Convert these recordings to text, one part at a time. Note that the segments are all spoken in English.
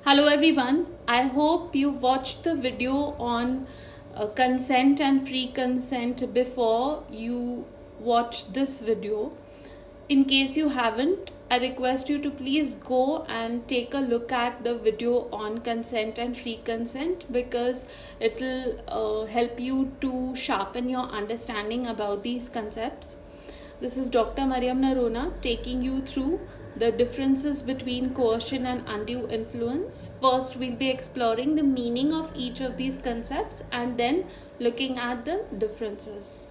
Hello everyone, I hope you watched the video on consent and free consent before you watch this video. In case you haven't, I request you to please go and take a look at the video on consent and free consent because it will help you to sharpen your understanding about these concepts. This is Dr. Mariam Narona taking you through the differences between coercion and undue influence. First, we'll be exploring the meaning of each of these concepts and then looking at the differences.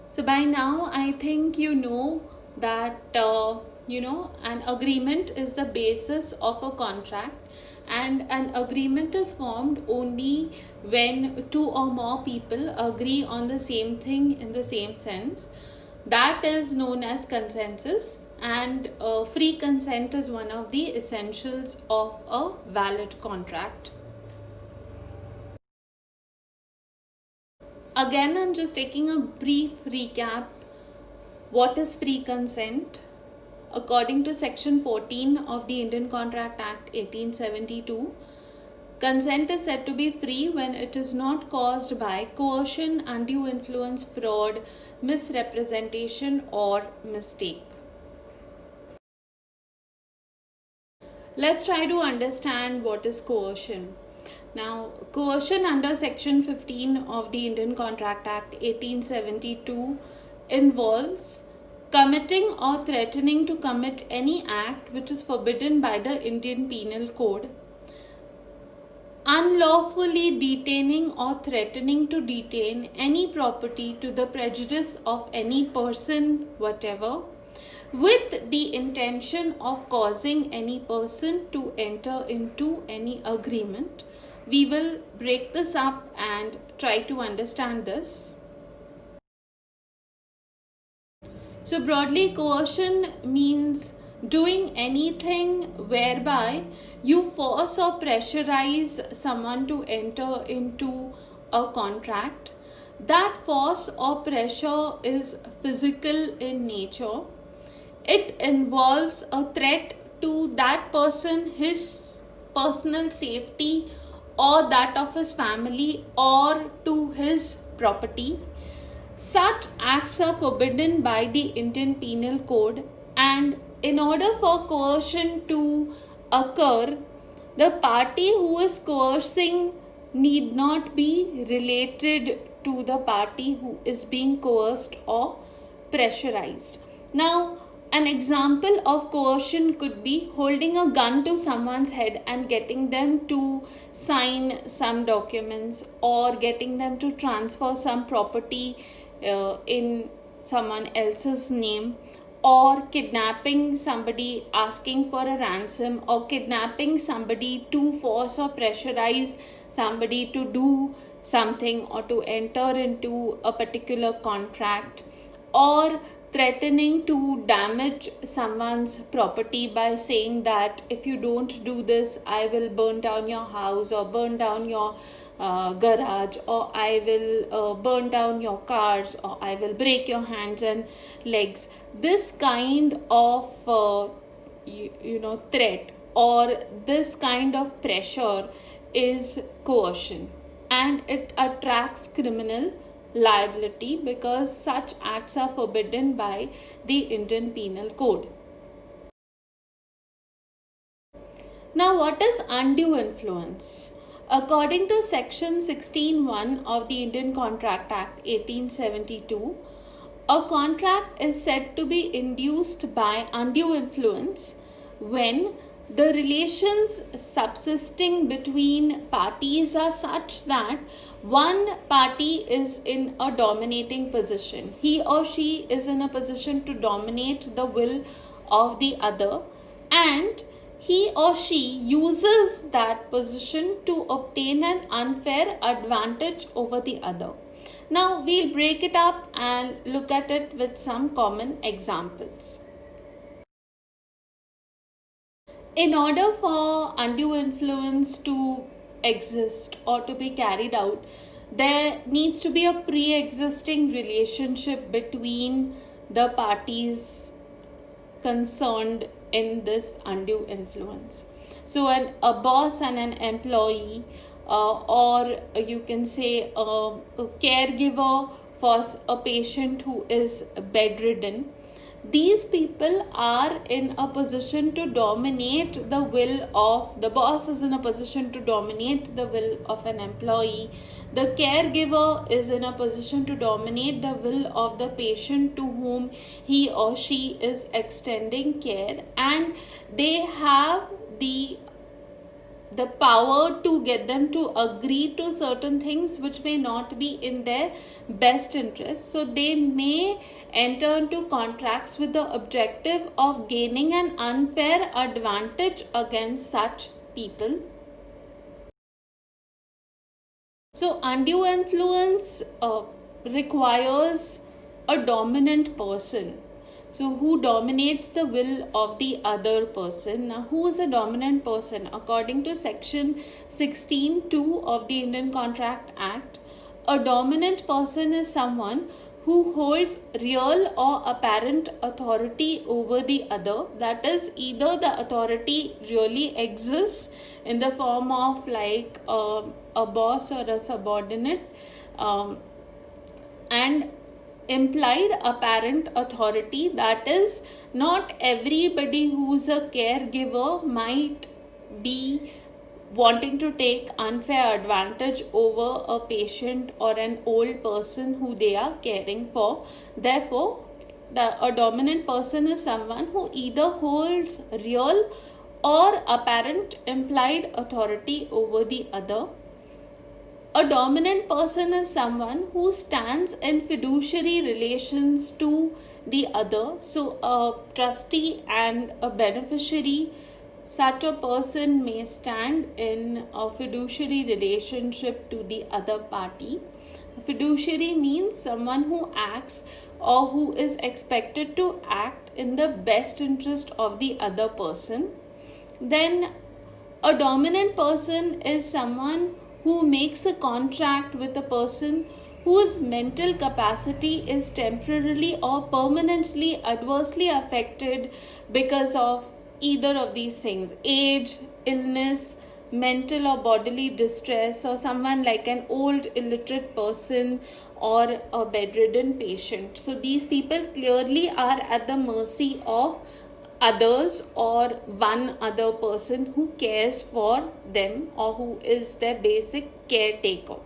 So, by now, I think you know that an agreement is the basis of a contract, and an agreement is formed only when two or more people agree on the same thing in the same sense. That is known as consensus, and free consent is one of the essentials of a valid contract. Again, I'm just taking a brief recap. What is free consent? According to Section 14 of the Indian Contract Act 1872, consent is said to be free when it is not caused by coercion, undue influence, fraud, misrepresentation, or mistake. Let's try to understand what is coercion. Now, coercion under Section 15 of the Indian Contract Act 1872 involves committing or threatening to commit any act which is forbidden by the Indian Penal Code, unlawfully detaining or threatening to detain any property to the prejudice of any person whatever, with the intention of causing any person to enter into any agreement. We will break this up and try to understand this. So broadly, coercion means doing anything whereby you force or pressurize someone to enter into a contract. That force or pressure is physical in nature. It involves a threat to that person, his personal safety, or that of his family, or to his property. Such acts are forbidden by the Indian Penal Code, and in order for coercion to occur, the party who is coercing need not be related to the party who is being coerced or pressurized. Now, an example of coercion could be holding a gun to someone's head and getting them to sign some documents, or getting them to transfer some property in someone else's name, or kidnapping somebody, asking for a ransom, or kidnapping somebody to force or pressurize somebody to do something or to enter into a particular contract, or threatening to damage someone's property by saying that if you don't do this, I will burn down your house, or burn down your garage, or I will burn down your cars, or I will break your hands and legs. This kind of threat, or this kind of pressure is coercion, and it attracts criminal liability because such acts are forbidden by the Indian Penal Code. Now, what is undue influence? According to Section 16(1) of the Indian Contract Act 1872, a contract is said to be induced by undue influence when the relations subsisting between parties are such that one party is in a dominating position. He or she is in a position to dominate the will of the other, and he or she uses that position to obtain an unfair advantage over the other. Now, we'll break it up and look at it with some common examples. In order for undue influence to exist or to be carried out, there needs to be a pre-existing relationship between the parties concerned in this undue influence. So a boss and an employee, or you can say a caregiver for a patient who is bedridden, these people are in a position to dominate the will of the boss, is in a position to dominate the will of an employee. The caregiver is in a position to dominate the will of the patient to whom he or she is extending care, and they have the power to get them to agree to certain things which may not be in their best interest. So they may enter into contracts with the objective of gaining an unfair advantage against such people. So undue influence requires a dominant person. So who dominates the will of the other person? Now, who is a dominant person? According to section 16(2) of the Indian Contract Act, a dominant person is someone who holds real or apparent authority over the other. That is, either the authority really exists in the form of like a boss or a subordinate, and implied apparent authority, that is, not everybody who's a caregiver might be wanting to take unfair advantage over a patient or an old person who they are caring for. Therefore, a dominant person is someone who either holds real or apparent implied authority over the other. A dominant person is someone who stands in fiduciary relations to the other. So a trustee and a beneficiary, such a person may stand in a fiduciary relationship to the other party. A fiduciary means someone who acts or who is expected to act in the best interest of the other person. Then a dominant person is someone who makes a contract with a person whose mental capacity is temporarily or permanently adversely affected because of either of these things: age, illness, mental or bodily distress, or someone like an old illiterate person or a bedridden patient. So these people clearly are at the mercy of others or one other person who cares for them or who is their basic caretaker.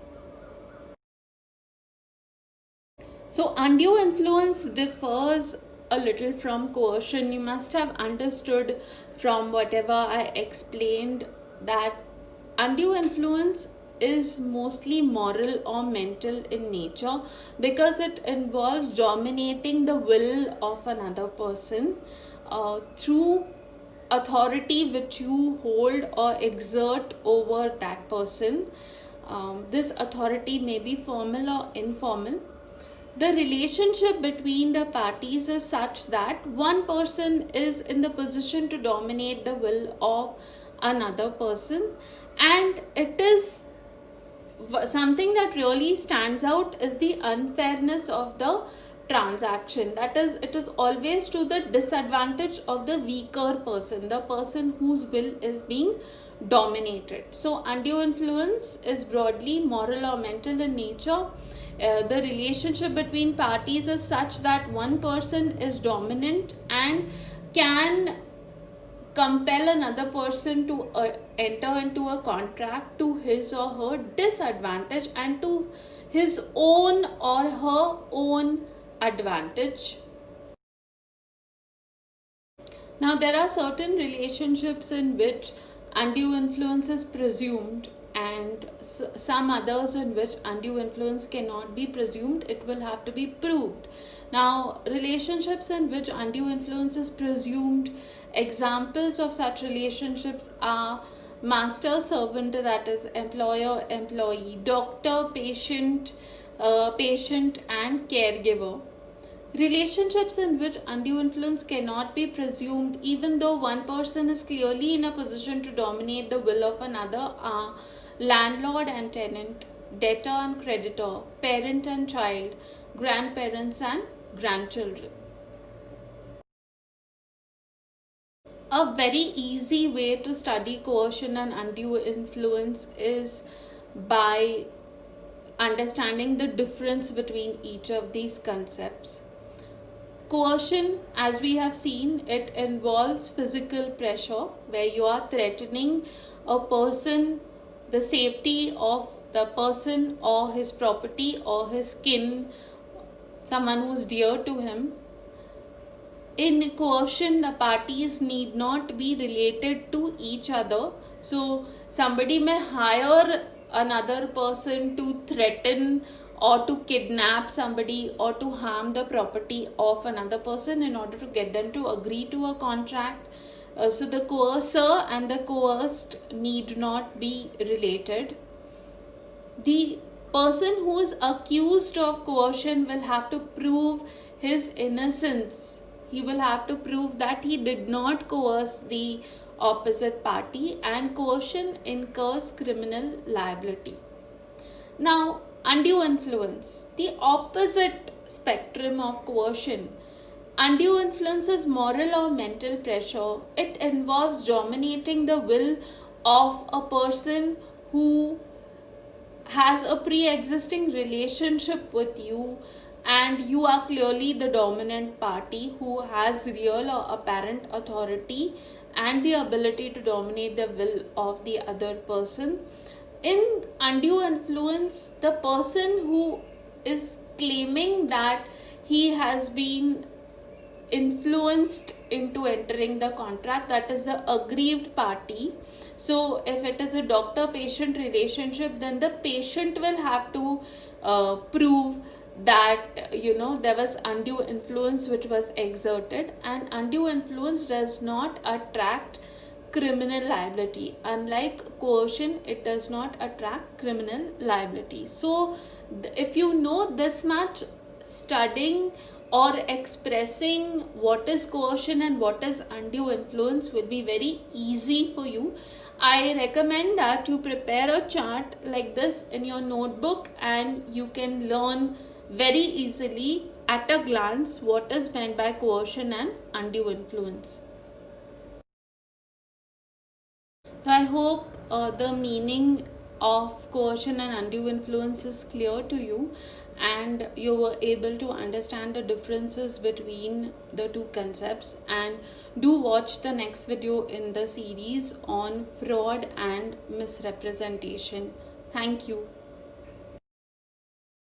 So undue influence differs a little from coercion. You must have understood from whatever I explained that undue influence is mostly moral or mental in nature, because it involves dominating the will of another person through authority which you hold or exert over that person. This authority may be formal or informal. The relationship between the parties is such that one person is in the position to dominate the will of another person, and it is something that really stands out is the unfairness of the transaction. That is, it is always to the disadvantage of the weaker person, the person whose will is being dominated. So undue influence is broadly moral or mental in nature. The relationship between parties is such that one person is dominant and can compel another person to enter into a contract to his or her disadvantage and to his own or her own advantage. Now, there are certain relationships in which undue influence is presumed, and some others in which undue influence cannot be presumed. It will have to be proved. Now, relationships in which undue influence is presumed, examples of such relationships are master servant, that is employer employee, doctor patient, patient and caregiver. Relationships in which undue influence cannot be presumed, even though one person is clearly in a position to dominate the will of another, are landlord and tenant, debtor and creditor, parent and child, grandparents and grandchildren. A very easy way to study coercion and undue influence is by understanding the difference between each of these concepts. Coercion, as we have seen, it involves physical pressure where you are threatening a person, the safety of the person or his property or his kin, someone who is dear to him. In coercion, the parties need not be related to each other. So, somebody may hire another person to threaten or to kidnap somebody or to harm the property of another person in order to get them to agree to a contract. So, the coercer and the coerced need not be related. The person who is accused of coercion will have to prove his innocence. He will have to prove that he did not coerce the opposite party, and coercion incurs criminal liability. Now, undue influence, the opposite spectrum of coercion. Undue influence is moral or mental pressure. It involves dominating the will of a person who has a pre-existing relationship with you, and you are clearly the dominant party who has real or apparent authority and the ability to dominate the will of the other person. In undue influence, the person who is claiming that he has been influenced into entering the contract, that is the aggrieved party. So if it is a doctor patient relationship, then the patient will have to prove that there was undue influence which was exerted, and undue influence does not attract criminal liability. Unlike coercion, it does not attract criminal liability. So if you know this much, studying or expressing what is coercion and what is undue influence will be very easy for you. I recommend that you prepare a chart like this in your notebook, and you can learn very easily at a glance what is meant by coercion and undue influence. So I hope the meaning of coercion and undue influence is clear to you, and you were able to understand the differences between the two concepts. And do watch the next video in the series on fraud and misrepresentation. Thank you.